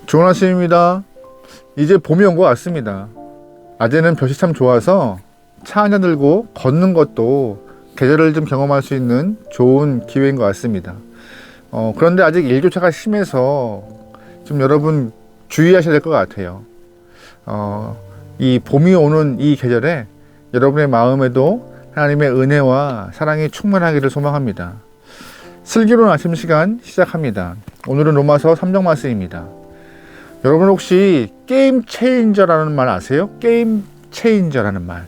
좋은 아침입니다. 이제 봄이 온 것 같습니다. 낮에는 볕이 참 좋아서 차 한잔 들고 걷는 것도 계절을 좀 경험할 수 있는 좋은 기회인 것 같습니다. 그런데 아직 일교차가 심해서 좀 여러분 주의하셔야 될 것 같아요. 이 봄이 오는 이 계절에 여러분의 마음에도 하나님의 은혜와 사랑이 충만하기를 소망합니다. 슬기로운 아침 시간 시작합니다. 오늘은 로마서 3장 말씀입니다. 여러분 혹시 게임 체인저라는 말 아세요? 게임 체인저라는 말.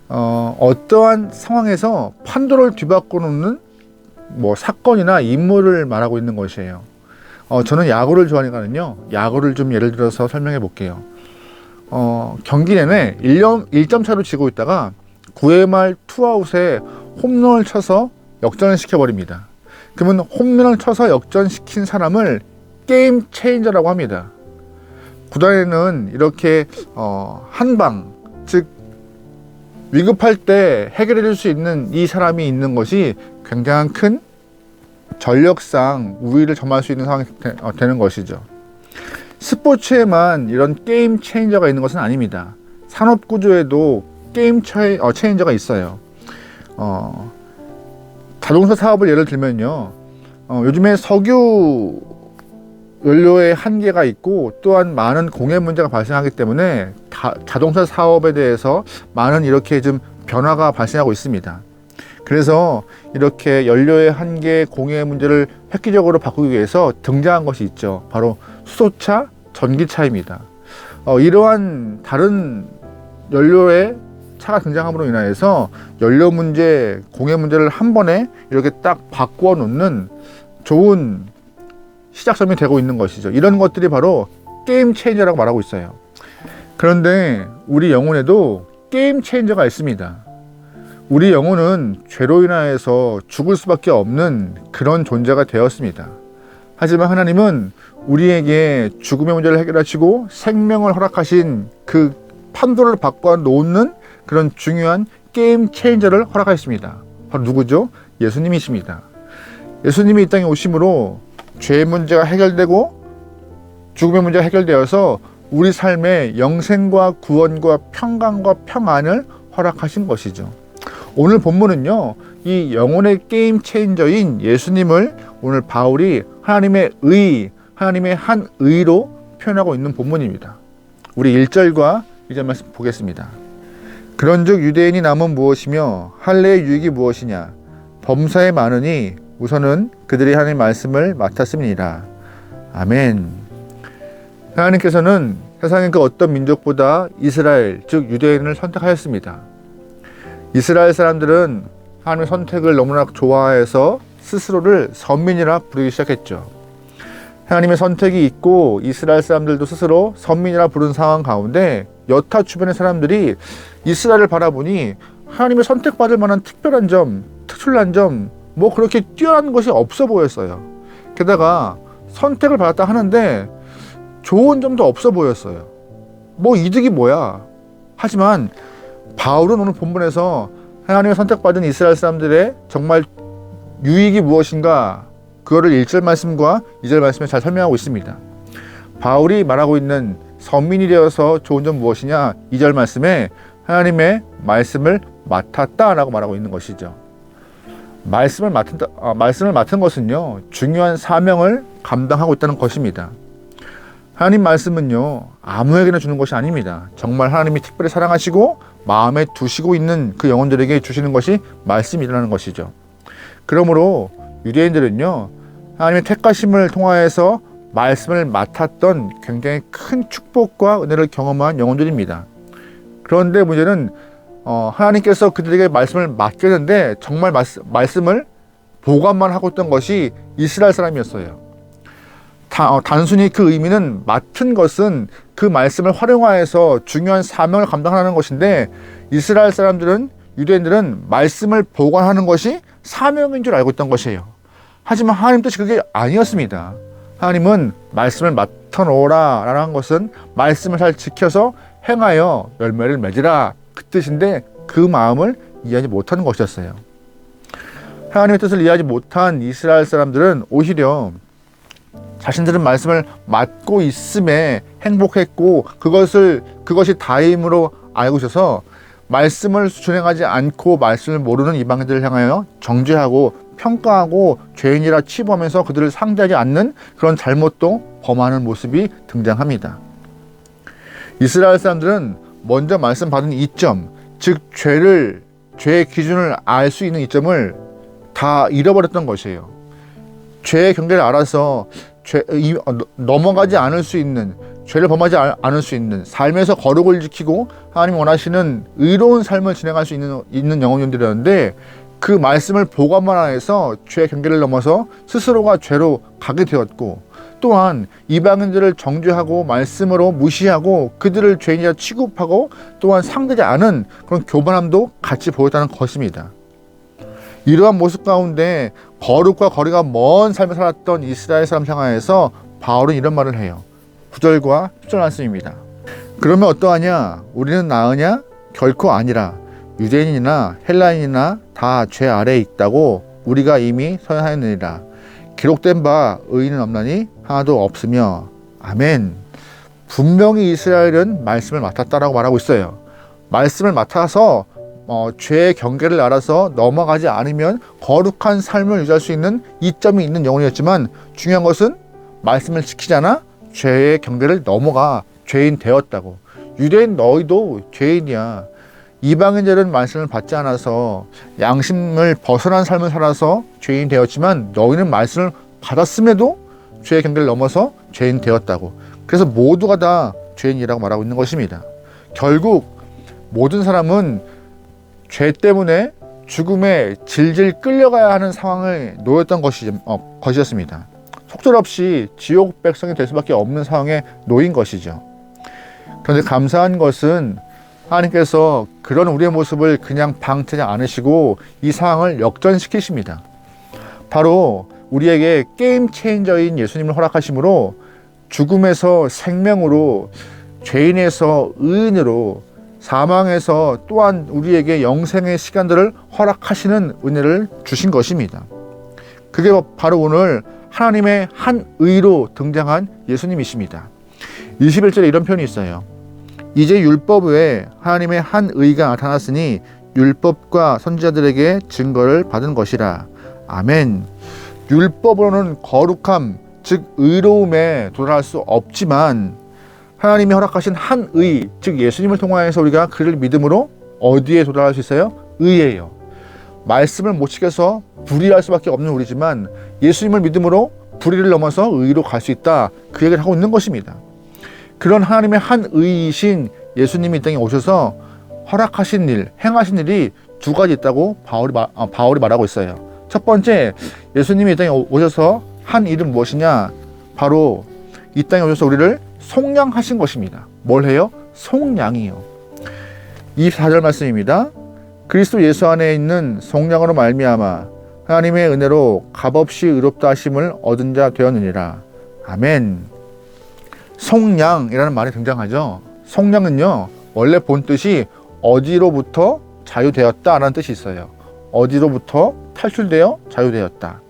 어떠한 상황에서 판도를 뒤바꿔 놓는 사건이나 인물을 말하고 있는 것이에요. 저는 야구를 좋아하니까요. 야구를 좀 예를 들어서 설명해 볼게요. 경기 내내 1점 차로 지고 있다가 9회 말 투아웃에 홈런을 쳐서 역전을 시켜버립니다. 그러면 홈런을 쳐서 역전시킨 사람을 게임 체인저라고 합니다. 구단에는 이렇게 한방, 즉 위급할 때 해결해 줄 수 있는 이 사람이 있는 것이 굉장히 큰 전력상 우위를 점할 수 있는 상황이 되는 것이죠. 스포츠에만 이런 게임 체인저가 있는 것은 아닙니다. 산업 구조에도 게임 체인저가 있어요. 자동차 사업을 예를 들면요, 요즘에 석유 연료의 한계가 있고 또한 많은 공해 문제가 발생하기 때문에 자동차 사업에 대해서 많은 이렇게 좀 변화가 발생하고 있습니다. 그래서 이렇게 연료의 한계, 공해 문제를 획기적으로 바꾸기 위해서 등장한 것이 있죠. 바로 수소차, 전기차입니다. 이러한 다른 연료의 차가 등장함으로 인해서 연료 문제, 공해 문제를 한 번에 이렇게 딱 바꾸어 놓는 좋은 시작점이 되고 있는 것이죠. 이런 것들이 바로 게임 체인저라고 말하고 있어요. 그런데 우리 영혼에도 게임 체인저가 있습니다. 우리 영혼은 죄로 인하여서 죽을 수밖에 없는 그런 존재가 되었습니다. 하지만 하나님은 우리에게 죽음의 문제를 해결하시고 생명을 허락하신 그 판도를 바꿔 놓는 그런 중요한 게임 체인저를 허락하셨습니다. 바로 누구죠? 예수님이십니다. 예수님이 이 땅에 오심으로 죄의 문제가 해결되고 죽음의 문제가 해결되어서 우리 삶에 영생과 구원과 평강과 평안을 허락하신 것이죠. 오늘 본문은요, 이 영혼의 게임 체인저인 예수님을 오늘 바울이 하나님의 의, 하나님의 한 의로 표현하고 있는 본문입니다. 우리 1절과 2절 말씀 보겠습니다. 그런즉 유대인이 남은 무엇이며 할례의 유익이 무엇이냐? 범사에 많으니 우선은 그들이 하나님 말씀을 맡았음이니라. 아멘. 하나님께서는 세상의 그 어떤 민족보다 이스라엘, 즉 유대인을 선택하였습니다. 이스라엘 사람들은 하나님의 선택을 너무나 좋아해서 스스로를 선민이라 부르기 시작했죠. 하나님의 선택이 있고 이스라엘 사람들도 스스로 선민이라 부른 상황 가운데 여타 주변의 사람들이 이스라엘을 바라보니 하나님의 선택받을 만한 특별한 점, 특출난 점, 그렇게 뛰어난 것이 없어 보였어요. 게다가 선택을 받았다 하는데 좋은 점도 없어 보였어요. 이득이 뭐야? 하지만 바울은 오늘 본문에서 하나님의 선택받은 이스라엘 사람들의 정말 유익이 무엇인가, 그거를 1절 말씀과 2절 말씀에 잘 설명하고 있습니다. 바울이 말하고 있는 선민이 되어서 좋은 점 무엇이냐? 2절 말씀에 하나님의 말씀을 맡았다라고 말하고 있는 것이죠. 말씀을 맡은 것은요, 중요한 사명을 감당하고 있다는 것입니다. 하나님 말씀은요, 아무에게나 주는 것이 아닙니다. 정말 하나님이 특별히 사랑하시고 마음에 두시고 있는 그 영혼들에게 주시는 것이 말씀이라는 것이죠. 그러므로 유대인들은요, 하나님의 택하심을 통하여서 말씀을 맡았던 굉장히 큰 축복과 은혜를 경험한 영혼들입니다. 그런데 문제는 하나님께서 그들에게 말씀을 맡겼는데 정말 말씀을 보관만 하고 있던 것이 이스라엘 사람이었어요. 단순히 그 의미는 맡은 것은 그 말씀을 활용하여서 중요한 사명을 감당하는 것인데, 이스라엘 사람들은, 유대인들은 말씀을 보관하는 것이 사명인 줄 알고 있던 것이에요. 하지만 하나님 뜻이 그게 아니었습니다. 하나님은 말씀을 맡아놓으라 라는 것은 말씀을 잘 지켜서 행하여 열매를 맺으라, 그 뜻인데 그 마음을 이해하지 못하는 것이었어요. 하나님의 뜻을 이해하지 못한 이스라엘 사람들은 오히려 자신들은 말씀을 맡고 있음에 행복했고 그것이 다임으로 알고 있어서 말씀을 준행하지 않고 말씀을 모르는 이방인들을 향하여 정죄하고 평가하고 죄인이라 치부하면서 그들을 상대하지 않는 그런 잘못도 범하는 모습이 등장합니다. 이스라엘 사람들은 먼저 말씀 받은 이점, 즉 죄의 기준을 알 수 있는 이점을 다 잃어버렸던 것이에요. 죄의 경계를 알아서 넘어가지 않을 수 있는, 죄를 범하지 않을 수 있는, 삶에서 거룩을 지키고 하나님이 원하시는 의로운 삶을 진행할 수 있는 영혼들이었는데, 그 말씀을 보고만 안 해서 죄의 경계를 넘어서 스스로가 죄로 가게 되었고, 또한 이방인들을 정죄하고 말씀으로 무시하고 그들을 죄인이라 취급하고 또한 상대하지 않은 그런 교만함도 같이 보였다는 것입니다. 이러한 모습 가운데 거룩과 거리가 먼 삶을 살았던 이스라엘 사람 향하여서 바울은 이런 말을 해요. 9절과 10절 말씀입니다. 그러면 어떠하냐? 우리는 나으냐? 결코 아니라 유대인이나 헬라인이나 다 죄 아래에 있다고 우리가 이미 선언하였느니라. 기록된 바 의인은 없나니 하나도 없으며. 아멘. 분명히 이스라엘은 말씀을 맡았다라고 말하고 있어요. 말씀을 맡아서 죄의 경계를 알아서 넘어가지 않으면 거룩한 삶을 유지할 수 있는 이점이 있는 영혼이었지만, 중요한 것은 말씀을 지키지 않아 죄의 경계를 넘어가 죄인 되었다고. 유대인 너희도 죄인이야. 이방인들은 말씀을 받지 않아서 양심을 벗어난 삶을 살아서 죄인 되었지만, 너희는 말씀을 받았음에도 죄의 경계를 넘어서 죄인 되었다고. 그래서 모두가 다 죄인이라고 말하고 있는 것입니다. 결국 모든 사람은 죄 때문에 죽음에 질질 끌려가야 하는 상황을 놓였던 것이었습니다. 속절없이 지옥 백성이 될 수밖에 없는 상황에 놓인 것이죠. 그런데 감사한 것은 하나님께서 그런 우리의 모습을 그냥 방치하지 않으시고 이 상황을 역전시키십니다. 바로 우리에게 게임 체인저인 예수님을 허락하심으로 죽음에서 생명으로, 죄인에서 의인으로, 사망에서 또한 우리에게 영생의 시간들을 허락하시는 은혜를 주신 것입니다. 그게 바로 오늘 하나님의 한 의로 등장한 예수님이십니다. 21절에 이런 표현이 있어요. 이제 율법 외에 하나님의 한 의가 나타났으니 율법과 선지자들에게 증거를 받은 것이라. 아멘. 율법으로는 거룩함, 즉 의로움에 도달할 수 없지만 하나님이 허락하신 한 의, 즉 예수님을 통하여서 우리가 그를 믿음으로 어디에 도달할 수 있어요? 의예요. 말씀을 못 지켜서 불의할 수밖에 없는 우리지만 예수님을 믿음으로 불의를 넘어서 의로 갈 수 있다, 그 얘기를 하고 있는 것입니다. 그런 하나님의 한 의이신 예수님이 이 땅에 오셔서 허락하신 일, 행하신 일이 두 가지 있다고 바울이 말하고 있어요. 첫 번째, 예수님이 이 땅에 오셔서 한 일은 무엇이냐? 바로 이 땅에 오셔서 우리를 속량하신 것입니다. 뭘 해요? 속량이요. 24절 말씀입니다. 그리스도 예수 안에 있는 속량으로 말미암아 하나님의 은혜로 값없이 의롭다 하심을 얻은 자 되었느니라. 아멘. 속량이라는 말이 등장하죠. 속량은요, 원래 본 뜻이 어디로부터 자유되었다라는 뜻이 있어요. 어디로부터 탈출되어 자유되었다.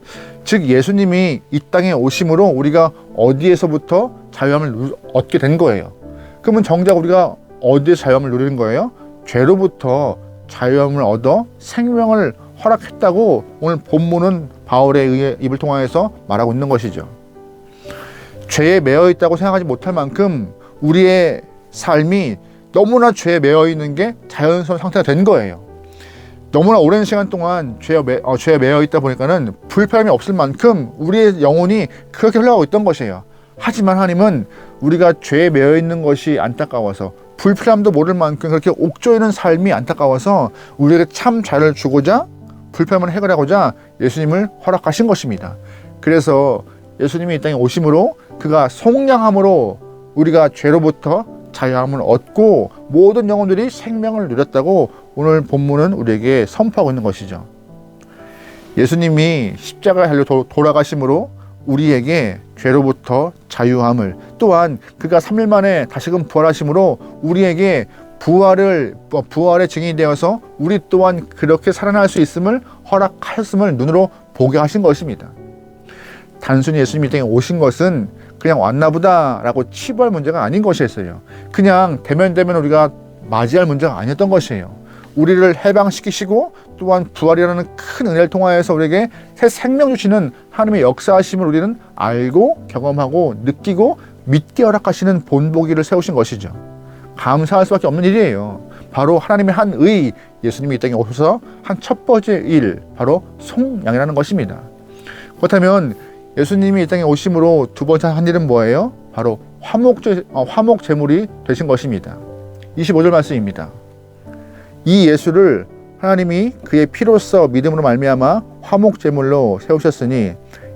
즉 예수님이 이 땅에 오심으로 우리가 어디에서부터 자유함을 얻게 된 거예요. 그러면 정작 우리가 어디에서 자유함을 누리는 거예요? 죄로부터 자유함을 얻어 생명을 허락했다고 오늘 본문은 바울의 입을 통하여서 말하고 있는 것이죠. 죄에 매여 있다고 생각하지 못할 만큼 우리의 삶이 너무나 죄에 매여 있는 게 자연스러운 상태가 된 거예요. 너무나 오랜 시간 동안 죄에 매여 있다 보니까는 불편함이 없을 만큼 우리의 영혼이 그렇게 흘러가고 있던 것이에요. 하지만 하나님은 우리가 죄에 매여 있는 것이 안타까워서, 불편함도 모를 만큼 그렇게 옥조이는 삶이 안타까워서 우리에게 참 자유를 주고자, 불편함을 해결하고자 예수님을 허락하신 것입니다. 그래서 예수님이 이 땅에 오심으로 그가 속량함으로 우리가 죄로부터 자유함을 얻고 모든 영혼들이 생명을 누렸다고 오늘 본문은 우리에게 선포하고 있는 것이죠. 예수님이 십자가에 달려 돌아가심으로 우리에게 죄로부터 자유함을, 또한 그가 3일 만에 다시금 부활하심으로 우리에게 부활의 증인이 되어서 우리 또한 그렇게 살아날 수 있음을 허락하였음을 눈으로 보게 하신 것입니다. 단순히 예수님이 이 땅에 오신 것은 그냥 왔나보다 라고 치부할 문제가 아닌 것이었어요. 그냥 대면 우리가 맞이할 문제가 아니었던 것이에요. 우리를 해방시키시고 또한 부활이라는 큰 은혜를 통하여서 우리에게 새 생명 주시는 하나님의 역사하심을 우리는 알고 경험하고 느끼고 믿게 허락하시는 본보기를 세우신 것이죠. 감사할 수밖에 없는 일이에요. 바로 하나님의 한 의, 예수님이 이 땅에 오셔서 한 첫 번째 일, 바로 속량이라는 것입니다. 그렇다면 예수님이 이 땅에 오심으로 두 번째 한 일은 뭐예요? 바로 화목 제물이 되신 것입니다. 25절 말씀입니다. 이 예수를 하나님이 그의 피로써 믿음으로 말미암아 화목 제물로 세우셨으니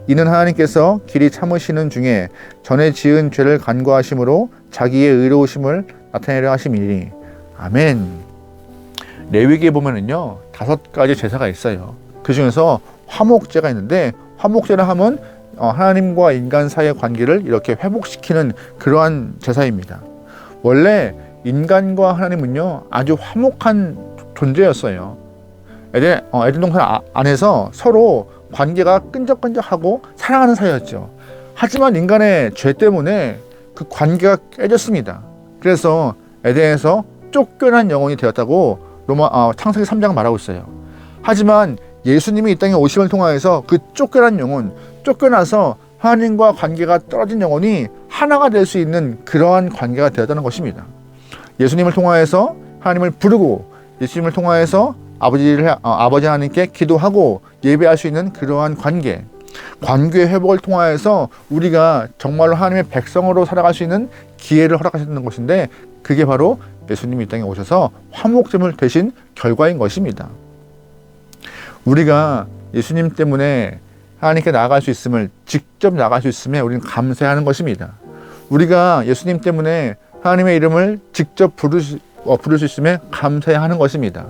이는 하나님께서 길이 참으시는 중에 전에 지은 죄를 간과하심으로 자기의 의로우심을 나타내려 하심이니. 아멘. 레위기에 보면은요 5가지 제사가 있어요. 그 중에서 화목제가 있는데, 화목제라 하면 하나님과 인간 사이의 관계를 이렇게 회복시키는 그러한 제사입니다. 원래 인간과 하나님은요 아주 화목한 존재였어요. 에덴 동산 안에서 서로 관계가 끈적끈적하고 사랑하는 사이였죠. 하지만 인간의 죄 때문에 그 관계가 깨졌습니다. 그래서 에덴에서 쫓겨난 영혼이 되었다고 창세기 3장은 말하고 있어요. 하지만 예수님이 이 땅에 오심을 통하여서 그 쫓겨난 영혼, 쫓겨나서 하나님과 관계가 떨어진 영혼이 하나가 될 수 있는 그러한 관계가 되었다는 것입니다. 예수님을 통하여서 하나님을 부르고 예수님을 통하여서 아버지 하나님께 기도하고 예배할 수 있는 그러한 관계의 회복을 통하여서 우리가 정말로 하나님의 백성으로 살아갈 수 있는 기회를 허락하셨던 것인데, 그게 바로 예수님이 이 땅에 오셔서 화목제물 되신 결과인 것입니다. 우리가 예수님 때문에 하나님께 나아갈 수 있음을, 직접 나아갈 수 있음에 우리는 감사하는 것입니다. 우리가 예수님 때문에 하나님의 이름을 직접 부를 수 있음에 감사해야 하는 것입니다.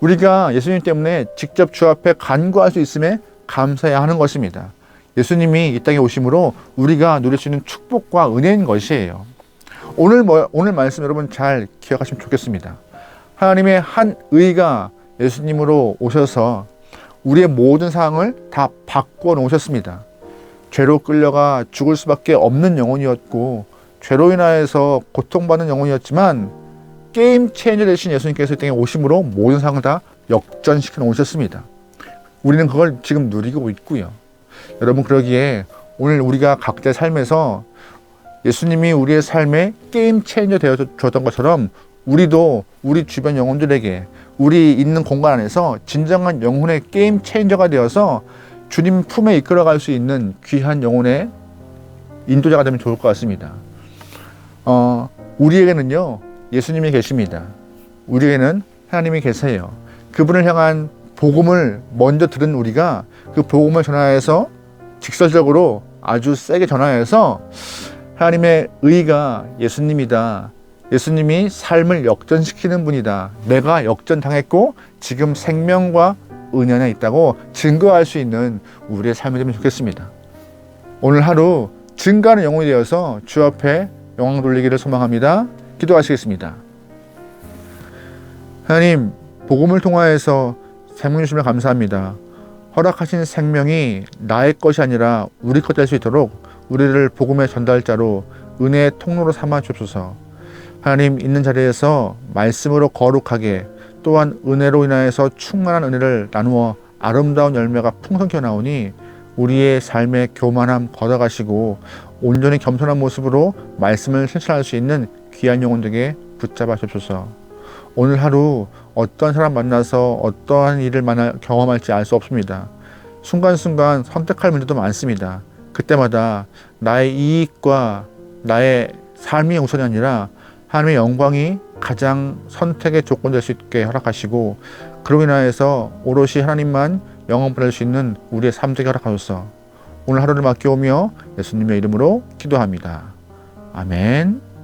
우리가 예수님 때문에 직접 주 앞에 간구할 수 있음에 감사해야 하는 것입니다. 예수님이 이 땅에 오심으로 우리가 누릴 수 있는 축복과 은혜인 것이에요. 오늘 말씀 여러분 잘 기억하시면 좋겠습니다. 하나님의 한 의가 예수님으로 오셔서 우리의 모든 상황을 다 바꿔 놓으셨습니다. 죄로 끌려가 죽을 수밖에 없는 영혼이었고 죄로 인하여서 고통받는 영혼이었지만 게임 체인저 되신 예수님께서 이 땅에 오심으로 모든 상황을 다 역전시켜 놓으셨습니다. 우리는 그걸 지금 누리고 있고요. 여러분, 그러기에 오늘 우리가 각자의 삶에서 예수님이 우리의 삶에 게임 체인저 되어 주었던 것처럼 우리도 우리 주변 영혼들에게 우리 있는 공간 안에서 진정한 영혼의 게임 체인저가 되어서 주님 품에 이끌어갈 수 있는 귀한 영혼의 인도자가 되면 좋을 것 같습니다. 우리에게는요 예수님이 계십니다. 우리에게는 하나님이 계세요. 그분을 향한 복음을 먼저 들은 우리가 그 복음을 전하여서 직설적으로 아주 세게 전하여서 하나님의 의가 예수님이다. 예수님이 삶을 역전시키는 분이다. 내가 역전당했고 지금 생명과 은혜 안에 있다고 증거할 수 있는 우리의 삶이 되면 좋겠습니다. 오늘 하루 증거하는 영혼이 되어서 주 앞에 영광 돌리기를 소망합니다. 기도하시겠습니다. 하나님, 복음을 통하여서 생명 주심을 감사합니다. 허락하신 생명이 나의 것이 아니라 우리 것 될 수 있도록 우리를 복음의 전달자로 은혜의 통로로 삼아 주옵소서. 하나님, 있는 자리에서 말씀으로 거룩하게 또한 은혜로 인하여서 충만한 은혜를 나누어 아름다운 열매가 풍성케 나오니 우리의 삶의 교만함 걷어가시고 온전히 겸손한 모습으로 말씀을 실천할 수 있는 귀한 영혼들에게 붙잡아 주옵소서. 오늘 하루 어떤 사람 만나서 어떠한 일을 경험할지 알 수 없습니다. 순간순간 선택할 문제도 많습니다. 그때마다 나의 이익과 나의 삶이 우선이 아니라 하나님의 영광이 가장 선택의 조건 될 수 있게 허락하시고 그로 인하여서 오롯이 하나님만 영광 받을 수 있는 우리의 삶 되게 허락하소서. 오늘 하루를 맡겨오며 예수님의 이름으로 기도합니다. 아멘.